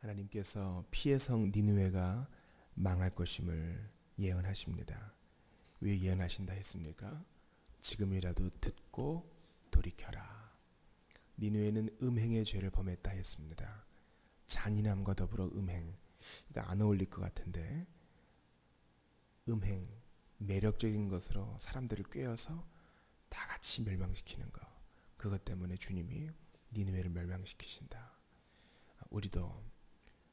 하나님께서 피의 성 니느웨가 망할 것임을 예언하십니다. 왜 예언하신다 했습니까? 지금이라도 듣고 돌이켜라. 니느웨는 음행의 죄를 범했다 했습니다. 잔인함과 더불어 음행, 이거 안 어울릴 것 같은데, 음행, 매력적인 것으로 사람들을 꿰어서 다 같이 멸망시키는 것, 그것 때문에 주님이 니느웨를 멸망시키신다. 우리도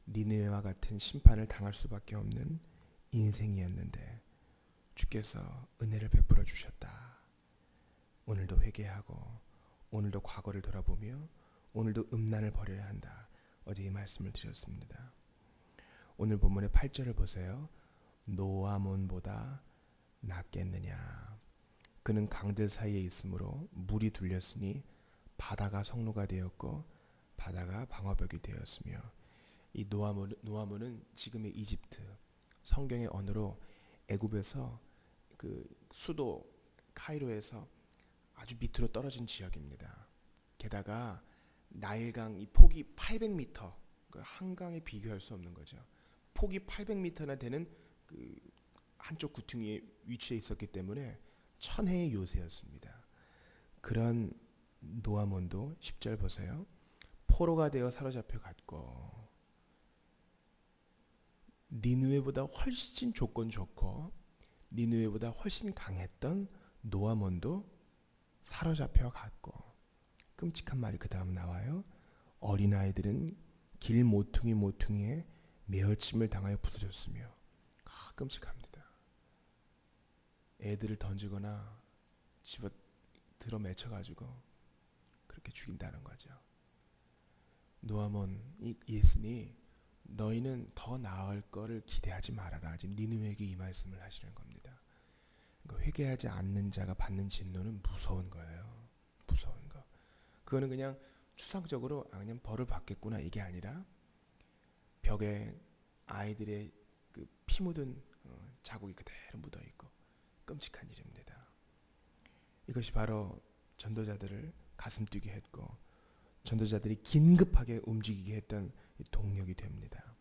니느웨와 같은 심판을 당할 수밖에 없는 인생이었는데 주께서 은혜를 베풀어 주셨다. 오늘도 회개하고 오늘도 과거를 돌아보며 오늘도 음란을 버려야 한다. 어제 이 말씀을 드렸습니다. 오늘 본문의 8절을 보세요. 노아몬보다 낫겠느냐. 그는 강들 사이에 있으므로 물이 둘렸으니 바다가 성로가 되었고 바다가 방어벽이 되었으며, 이 노아몬은 지금의 이집트, 성경의 언어로 애굽에서 그 수도 카이로에서 아주 밑으로 떨어진 지역입니다. 게다가 나일강 이 폭이 800m, 그 한강에 비교할 수 없는 거죠. 폭이 800m나 되는 그 한쪽 구퉁이에 위치해 있었기 때문에 천혜의 요새였습니다. 그런 노아몬도 10절 보세요. 포로가 되어 사로잡혀 갔고, 니느웨보다 훨씬 조건 좋고 니느웨보다 훨씬 강했던 노아몬도 사로잡혀 갔고, 끔찍한 말이 그 다음 나와요. 어린아이들은 길 모퉁이에 매어침을 당하여 부서졌으며. 끔찍합니다. 애들을 던지거나 집어 들어 맺혀가지고 그렇게 죽인다는 거죠. 노아몬이 예수니 너희는 더 나을 거를 기대하지 말아라. 지금 니느웨에게 이 말씀을 하시는 겁니다. 그러니까 회개하지 않는 자가 받는 진노는 무서운 거예요. 무서운 거. 그거는 그냥 추상적으로 그냥 벌을 받겠구나 이게 아니라 벽에 아이들의 그 피 묻은 자국이 그대로 묻어 있고 끔찍한 일입니다. 이것이 바로 전도자들을 가슴 뛰게 했고 전도자들이 긴급하게 움직이게 했던 동력이 됩니다.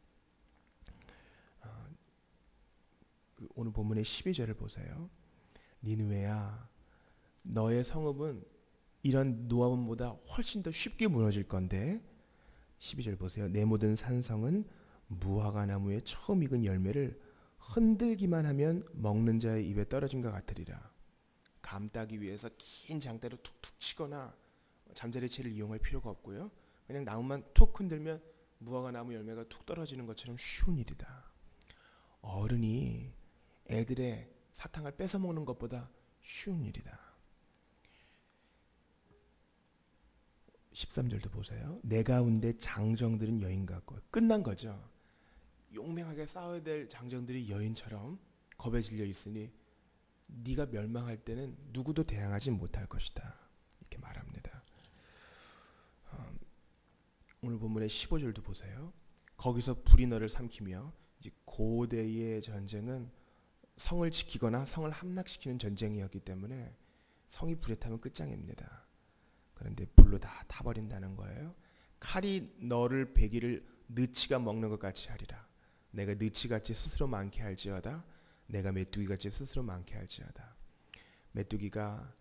오늘 본문의 12절을 보세요. 니느웨야, 너의 성읍은 이런 노아몬보다 훨씬 더 쉽게 무너질 건데, 12절 보세요. 내 모든 산성은 무화과 나무에 처음 익은 열매를 흔들기만 하면 먹는 자의 입에 떨어진 것 같으리라. 감 따기 위해서 긴 장대로 툭툭 치거나 잠자리채를 이용할 필요가 없고요. 그냥 나무만 툭 흔들면 무화과 나무 열매가 툭 떨어지는 것처럼 쉬운 일이다. 어른이 애들의 사탕을 뺏어 먹는 것보다 쉬운 일이다. 13절도 보세요. 내 가운데 장정들은 여인 같고, 끝난 거죠. 용맹하게 싸워야 될 장정들이 여인처럼 겁에 질려 있으니 네가 멸망할 때는 누구도 대항하지 못할 것이다. 이렇게 말합니다. 오늘 본문의 15절도 보세요. 거기서 불이 너를 삼키며, 이제 고대의 전쟁은 성을 지키거나 성을 함락시키는 전쟁이었기 때문에 성이 불에 타면 끝장입니다. 그런데 불로 다 타버린다는 거예요. 칼이 너를 베기를 느치가 먹는 것 같이 하리라. 내가 느치같이 스스로 많게 할지어다. 내가 메뚜기같이 스스로 많게 할지어다. 메뚜기가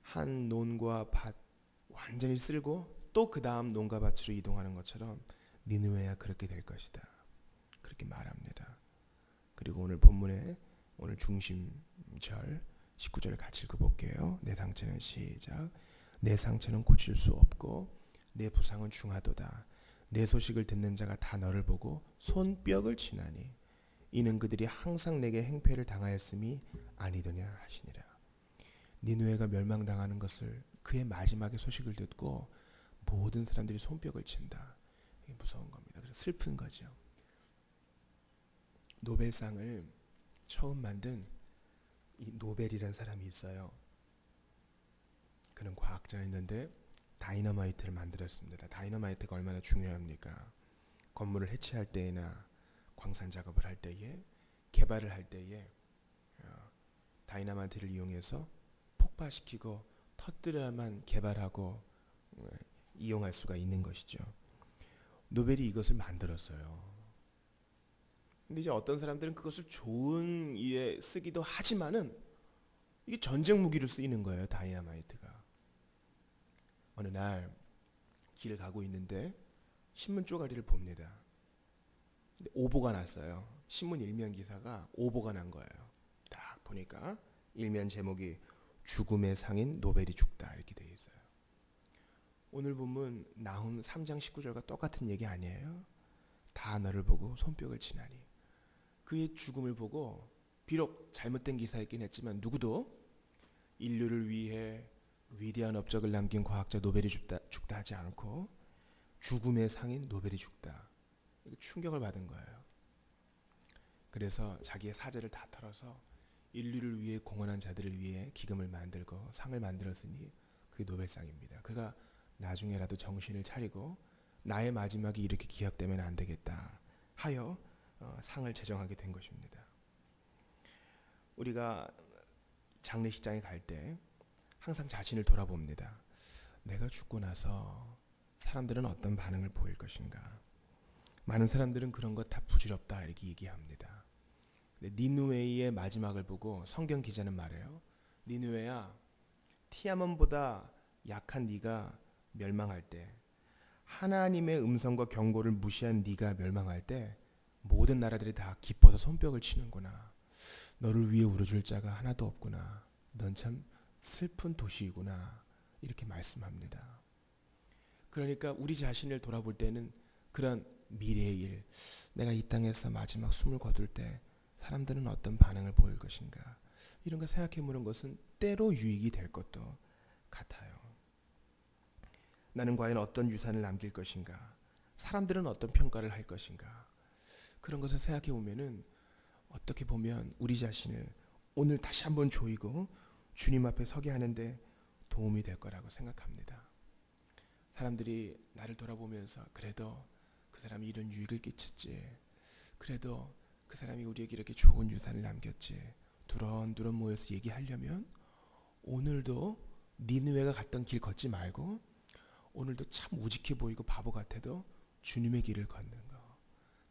한 논과 밭 완전히 쓸고 또 그 다음 논과 밭으로 이동하는 것처럼 니느웨야 그렇게 될 것이다. 그렇게 말합니다. 그리고 오늘 본문의 오늘 중심절 19절 같이 읽어볼게요. 내 상처는 시작. 내 상처는 고칠 수 없고 내 부상은 중하도다. 내 소식을 듣는 자가 다 너를 보고 손뼉을 치나니 이는 그들이 항상 내게 행패를 당하였음이 아니더냐 하시니라. 니느웨가 멸망당하는 것을 그의 마지막의 소식을 듣고 모든 사람들이 손뼉을 친다. 이게 무서운 겁니다. 그래서 슬픈 거죠. 노벨상을 처음 만든 이 노벨이라는 사람이 있어요. 그는 과학자였는데 다이너마이트를 만들었습니다. 다이너마이트가 얼마나 중요합니까? 건물을 해체할 때나 광산 작업을 할 때에, 개발을 할 때에 다이너마이트를 이용해서 폭파시키고 터뜨려야만 개발하고 이용할 수가 있는 것이죠. 노벨이 이것을 만들었어요. 근데 이제 어떤 사람들은 그것을 좋은 일에 쓰기도 하지만은 이게 전쟁 무기로 쓰이는 거예요. 다이너마이트가. 어느 날 길을 가고 있는데 신문 쪼가리를 봅니다. 근데 오보가 났어요. 신문 일면 기사가 오보가 난 거예요. 딱 보니까 일면 제목이 죽음의 상인 노벨이 죽다 이렇게 돼 있어요. 오늘 본문 나훔 3장 19절과 똑같은 얘기 아니에요? 다 너를 보고 손뼉을 치나니. 그의 죽음을 보고 비록 잘못된 기사였긴 했지만 누구도 인류를 위해 위대한 업적을 남긴 과학자 노벨이 죽다 하지 않고 죽음의 상인 노벨이 죽다. 충격을 받은 거예요. 그래서 자기의 사제를 다 털어서 인류를 위해 공헌한 자들을 위해 기금을 만들고 상을 만들었으니 그게 노벨상입니다. 그가 나중에라도 정신을 차리고 나의 마지막이 이렇게 기약되면 안 되겠다 하여 상을 제정하게 된 것입니다. 우리가 장례식장에 갈 때 항상 자신을 돌아봅니다. 내가 죽고 나서 사람들은 어떤 반응을 보일 것인가. 많은 사람들은 그런 것 다 부질없다 이렇게 얘기합니다. 니느웨의 마지막을 보고 성경 기자는 말해요. 니느웨야, 티아몬보다 약한 네가 멸망할 때, 하나님의 음성과 경고를 무시한 네가 멸망할 때 모든 나라들이 다 기뻐서 손뼉을 치는구나. 너를 위해 울어줄 자가 하나도 없구나. 넌 참 슬픈 도시이구나. 이렇게 말씀합니다. 그러니까 우리 자신을 돌아볼 때는 그런 미래의 일, 내가 이 땅에서 마지막 숨을 거둘 때 사람들은 어떤 반응을 보일 것인가, 이런 거 생각해 보는 것은 때로 유익이 될 것도 같아요. 나는 과연 어떤 유산을 남길 것인가, 사람들은 어떤 평가를 할 것인가, 그런 것을 생각해 보면은 어떻게 보면 우리 자신을 오늘 다시 한번 조이고 주님 앞에 서게 하는데 도움이 될 거라고 생각합니다. 사람들이 나를 돌아보면서 그래도 그 사람이 이런 유익을 끼쳤지, 그래도 그 사람이 우리에게 이렇게 좋은 유산을 남겼지, 두런두런 모여서 얘기하려면 오늘도 니느웨가 갔던 길 걷지 말고 오늘도 참 우직해 보이고 바보 같아도 주님의 길을 걷는 거,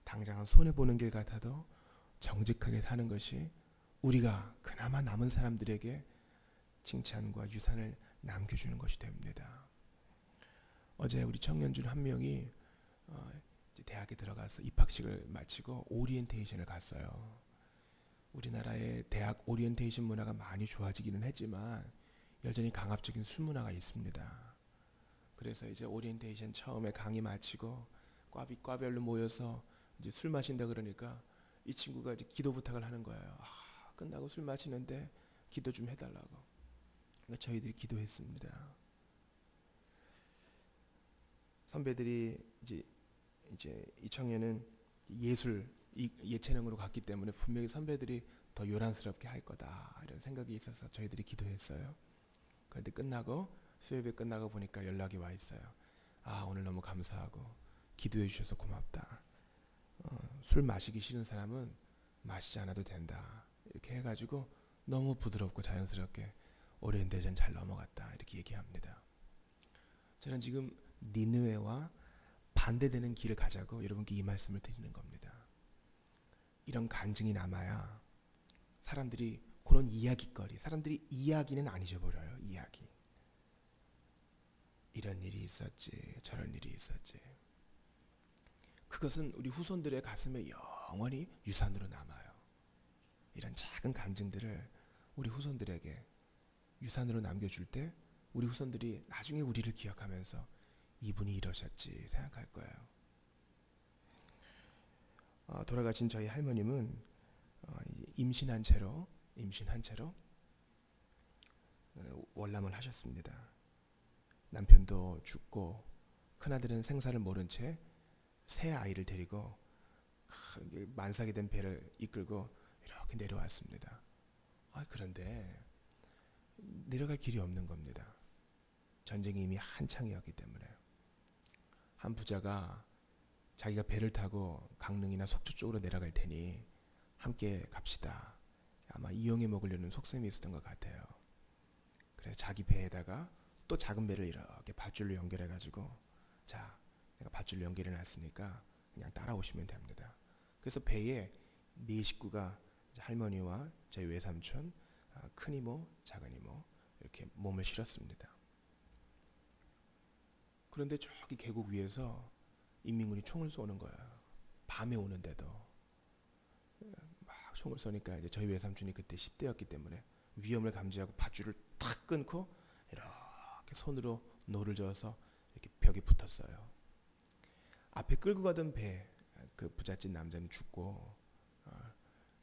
당장은 손해보는 길 같아도 정직하게 사는 것이 우리가 그나마 남은 사람들에게 칭찬과 유산을 남겨주는 것이 됩니다. 어제 우리 청년중 한 명이 이제 대학에 들어가서 입학식을 마치고 오리엔테이션을 갔어요. 우리나라의 대학 오리엔테이션 문화가 많이 좋아지기는 했지만 여전히 강압적인 술 문화가 있습니다. 그래서 이제 오리엔테이션 처음에 강의 마치고 과별로 모여서 이제 술 마신다 그러니까 이 친구가 이제 기도 부탁을 하는 거예요. 끝나고 술 마시는데 기도 좀 해달라고. 그러니까 저희들이 기도했습니다. 선배들이 이제 이 청년은 예체능으로 갔기 때문에 분명히 선배들이 더 요란스럽게 할 거다 이런 생각이 있어서 저희들이 기도했어요. 그런데 수요예배 끝나고 보니까 연락이 와 있어요. 오늘 너무 감사하고 기도해 주셔서 고맙다. 술 마시기 싫은 사람은 마시지 않아도 된다. 이렇게 해가지고 너무 부드럽고 자연스럽게 오리엔테이션 잘 넘어갔다 이렇게 얘기합니다. 저는 지금 니느웨와 반대되는 길을 가자고 여러분께 이 말씀을 드리는 겁니다. 이런 간증이 남아야 사람들이 그런 이야기거리, 사람들이 이야기는 안 잊어버려요. 이야기. 이런 일이 있었지, 저런 일이 있었지. 그것은 우리 후손들의 가슴에 영원히 유산으로 남아요. 이런 작은 간증들을 우리 후손들에게 유산으로 남겨줄 때 우리 후손들이 나중에 우리를 기억하면서 이분이 이러셨지 생각할 거예요. 돌아가신 저희 할머님은 임신한 채로 월남을 하셨습니다. 남편도 죽고 큰아들은 생사를 모른 채 새 아이를 데리고 만삭이 된 배를 이끌고 이렇게 내려왔습니다. 그런데 내려갈 길이 없는 겁니다. 전쟁이 이미 한창이었기 때문에. 한 부자가 자기가 배를 타고 강릉이나 속초 쪽으로 내려갈 테니 함께 갑시다. 아마 이용해 먹으려는 속셈이 있었던 것 같아요. 그래서 자기 배에다가 또 작은 배를 이렇게 밧줄로 연결해가지고 자, 내가 밧줄 연결해 놨으니까 그냥 따라오시면 됩니다. 그래서 배에 네 식구가 할머니와 저희 외삼촌, 큰 이모, 작은 이모 이렇게 몸을 실었습니다. 그런데 저기 계곡 위에서 인민군이 총을 쏘는 거야. 밤에 오는데도 막 총을 쏘니까 이제 저희 외삼촌이 그때 10대였기 때문에 위험을 감지하고 밧줄을 탁 끊고 이렇게 손으로 노를 저어서 이렇게 벽에 붙었어요. 앞에 끌고 가던 배, 그 부잣집 남자는 죽고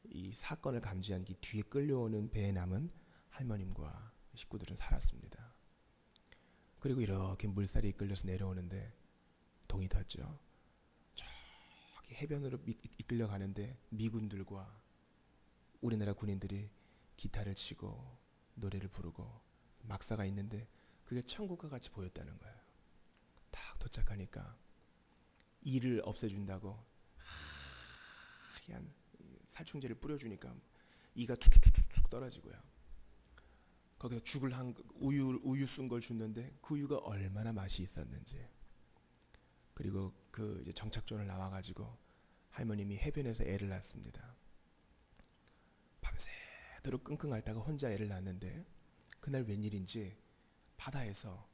이 사건을 감지한 이 뒤에 끌려오는 배에 남은 할머님과 식구들은 살았습니다. 그리고 이렇게 물살이 이끌려서 내려오는데 동이 텄죠. 저기 해변으로 이끌려 가는데 미군들과 우리나라 군인들이 기타를 치고 노래를 부르고 막사가 있는데 그게 천국과 같이 보였다는 거예요. 딱 도착하니까 이를 없애준다고 하얀 살충제를 뿌려주니까 이가 툭툭툭툭 떨어지고요. 거기서 죽을 한 우유 쓴 걸 줬는데 그 우유가 얼마나 맛이 있었는지. 그리고 그 이제 정착존을 나와가지고 할머님이 해변에서 애를 낳습니다. 밤새도록 끙끙 앓다가 혼자 애를 낳는데 그날 웬일인지 바다에서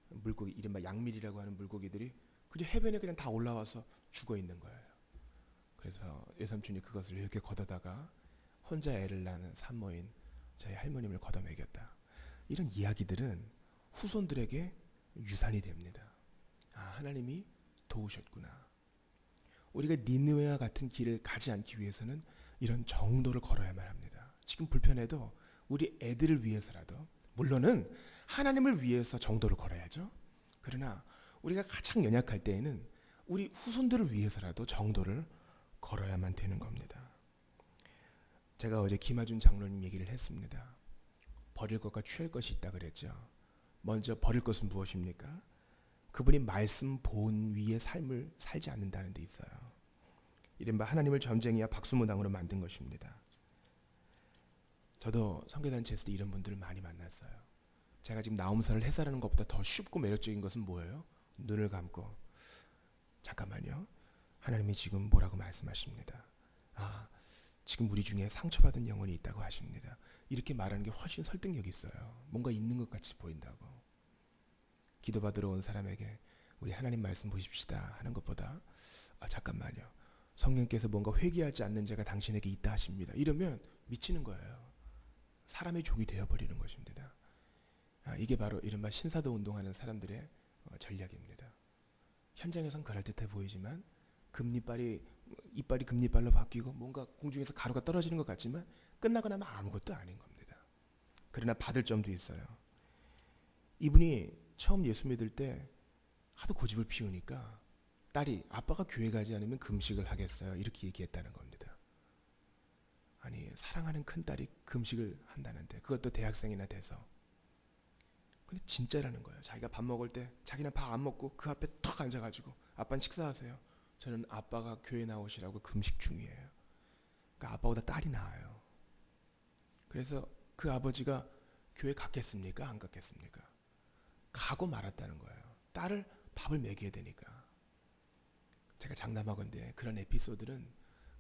물고기, 이른바 양밀이라고 하는 물고기들이 그냥 해변에 그냥 다 올라와서 죽어 있는 거예요. 그래서 외삼촌이 그것을 이렇게 걷어다가 혼자 애를 낳는 산모인 저희 할머님을 걷어먹였다. 이런 이야기들은 후손들에게 유산이 됩니다. 하나님이 도우셨구나. 우리가 니느웨와 같은 길을 가지 않기 위해서는 이런 정도를 걸어야만 합니다. 지금 불편해도 우리 애들을 위해서라도, 물론은 하나님을 위해서 정도를 걸어야죠. 그러나 우리가 가장 연약할 때에는 우리 후손들을 위해서라도 정도를 걸어야만 되는 겁니다. 제가 어제 김하준 장로님 얘기를 했습니다. 버릴 것과 취할 것이 있다 그랬죠. 먼저 버릴 것은 무엇입니까? 그분이 말씀 본 위의 삶을 살지 않는다는 데 있어요. 이른바 하나님을 점쟁이와 박수무당으로 만든 것입니다. 저도 선교단체에서 이런 분들을 많이 만났어요. 제가 지금 나옴사를 해설하는 것보다 더 쉽고 매력적인 것은 뭐예요? 눈을 감고 잠깐만요. 하나님이 지금 뭐라고 말씀하십니다. 지금 우리 중에 상처받은 영혼이 있다고 하십니다. 이렇게 말하는 게 훨씬 설득력이 있어요. 뭔가 있는 것 같이 보인다고. 기도받으러 온 사람에게 우리 하나님 말씀 보십시다 하는 것보다 잠깐만요. 성령께서 뭔가 회개하지 않는 자가 당신에게 있다 하십니다. 이러면 미치는 거예요. 사람의 종이 되어버리는 것입니다. 이게 바로 이른바 신사도 운동하는 사람들의 전략입니다. 현장에선 그럴듯해 보이지만 이빨이 금리빨로 바뀌고 뭔가 공중에서 가루가 떨어지는 것 같지만 끝나고 나면 아무것도 아닌 겁니다. 그러나 받을 점도 있어요. 이분이 처음 예수 믿을 때 하도 고집을 피우니까 딸이 아빠가 교회 가지 않으면 금식을 하겠어요. 이렇게 얘기했다는 겁니다. 아니 사랑하는 큰딸이 금식을 한다는데 그것도 대학생이나 돼서. 근데 진짜라는 거예요. 자기가 밥 먹을 때 자기는 밥 안 먹고 그 앞에 턱 앉아가지고 아빠는 식사하세요. 저는 아빠가 교회 나오시라고 금식 중이에요. 그러니까 아빠보다 딸이 나아요. 그래서 그 아버지가 교회 갔겠습니까? 안 갔겠습니까? 가고 말았다는 거예요. 딸을 밥을 먹여야 되니까. 제가 장담하건대 그런 에피소드는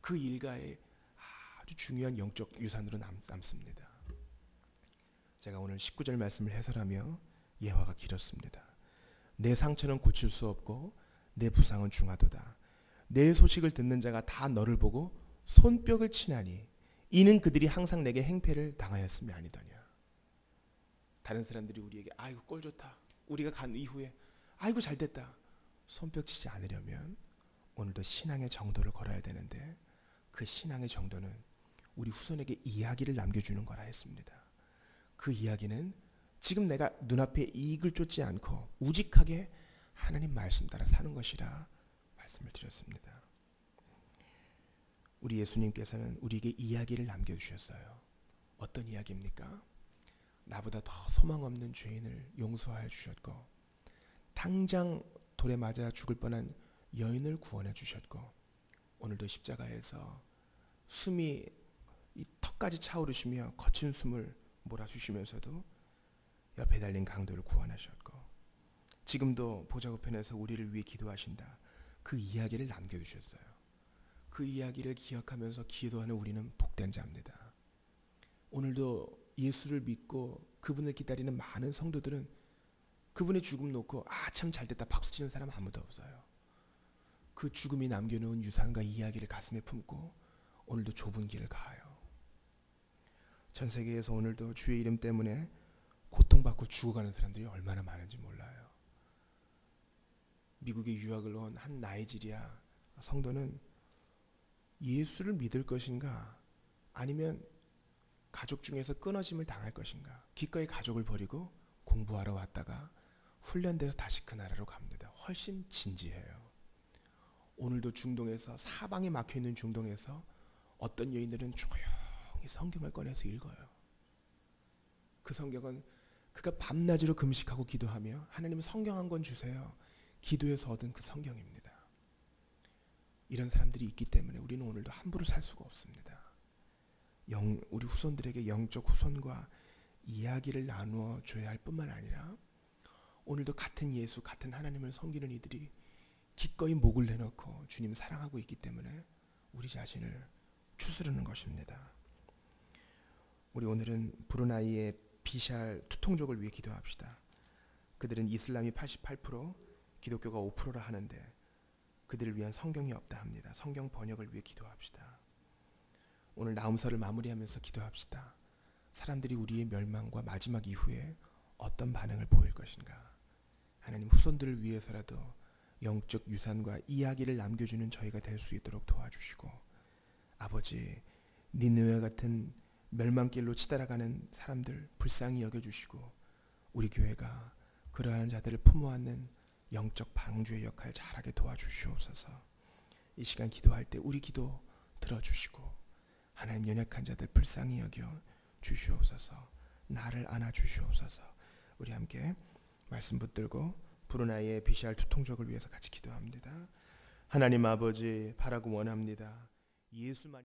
그 일가의 아주 중요한 영적 유산으로 남습니다. 제가 오늘 19절 말씀을 해설하며 예화가 길었습니다. 내 상처는 고칠 수 없고 내 부상은 중하도다. 내 소식을 듣는 자가 다 너를 보고 손뼉을 치나니 이는 그들이 항상 내게 행패를 당하였음이 아니더냐. 다른 사람들이 우리에게 아이고 꼴 좋다. 우리가 간 이후에 아이고 잘됐다. 손뼉 치지 않으려면 오늘도 신앙의 정도를 걸어야 되는데 그 신앙의 정도는 우리 후손에게 이야기를 남겨주는 거라 했습니다. 그 이야기는 지금 내가 눈앞에 이익을 쫓지 않고 우직하게 하나님 말씀 따라 사는 것이라 말씀을 드렸습니다. 우리 예수님께서는 우리에게 이야기를 남겨주셨어요. 어떤 이야기입니까? 나보다 더 소망 없는 죄인을 용서하여 주셨고 당장 돌에 맞아 죽을 뻔한 여인을 구원해 주셨고 오늘도 십자가에서 숨이 이 턱까지 차오르시며 거친 숨을 몰아주시면서도 옆에 달린 강도를 구원하셨고 지금도 보좌우편에서 우리를 위해 기도하신다. 그 이야기를 남겨주셨어요. 그 이야기를 기억하면서 기도하는 우리는 복된 자입니다. 오늘도 예수를 믿고 그분을 기다리는 많은 성도들은 그분의 죽음 놓고 참 잘됐다 박수치는 사람 아무도 없어요. 그 죽음이 남겨놓은 유산과 이야기를 가슴에 품고 오늘도 좁은 길을 가요. 전 세계에서 오늘도 주의 이름 때문에 고통받고 죽어가는 사람들이 얼마나 많은지 몰라요. 미국에 유학을 온 한 나이지리아 성도는 예수를 믿을 것인가 아니면 가족 중에서 끊어짐을 당할 것인가, 기꺼이 가족을 버리고 공부하러 왔다가 훈련돼서 다시 그 나라로 갑니다. 훨씬 진지해요. 오늘도 중동에서, 사방에 막혀있는 중동에서 어떤 여인들은 조용히 성경을 꺼내서 읽어요. 그 성경은 그가 밤낮으로 금식하고 기도하며 하나님 성경 한 권 주세요. 기도해서 얻은 그 성경입니다. 이런 사람들이 있기 때문에 우리는 오늘도 함부로 살 수가 없습니다. 우리 후손들에게 영적 후손과 이야기를 나누어 줘야 할 뿐만 아니라 오늘도 같은 예수, 같은 하나님을 섬기는 이들이 기꺼이 목을 내놓고 주님 사랑하고 있기 때문에 우리 자신을 추스르는 것입니다. 우리 오늘은 브루나이의 비샬 투통족을 위해 기도합시다. 그들은 이슬람이 88%, 기독교가 5%라 하는데 그들을 위한 성경이 없다 합니다. 성경 번역을 위해 기도합시다. 오늘 나음서를 마무리하면서 기도합시다. 사람들이 우리의 멸망과 마지막 이후에 어떤 반응을 보일 것인가. 하나님 후손들을 위해서라도 영적 유산과 이야기를 남겨주는 저희가 될 수 있도록 도와주시고, 아버지 니느웨 같은 멸망길로 치달아가는 사람들 불쌍히 여겨주시고 우리 교회가 그러한 자들을 품어안는 영적 방주의 역할 잘하게 도와주시옵소서. 이 시간 기도할 때 우리 기도 들어주시고 하나님 연약한 자들 불쌍히 여겨 주시옵소서. 나를 안아주시옵소서. 우리 함께 말씀 붙들고 브루나이의 비샬 투통족을 위해서 같이 기도합니다. 하나님 아버지 바라고 원합니다. 예수만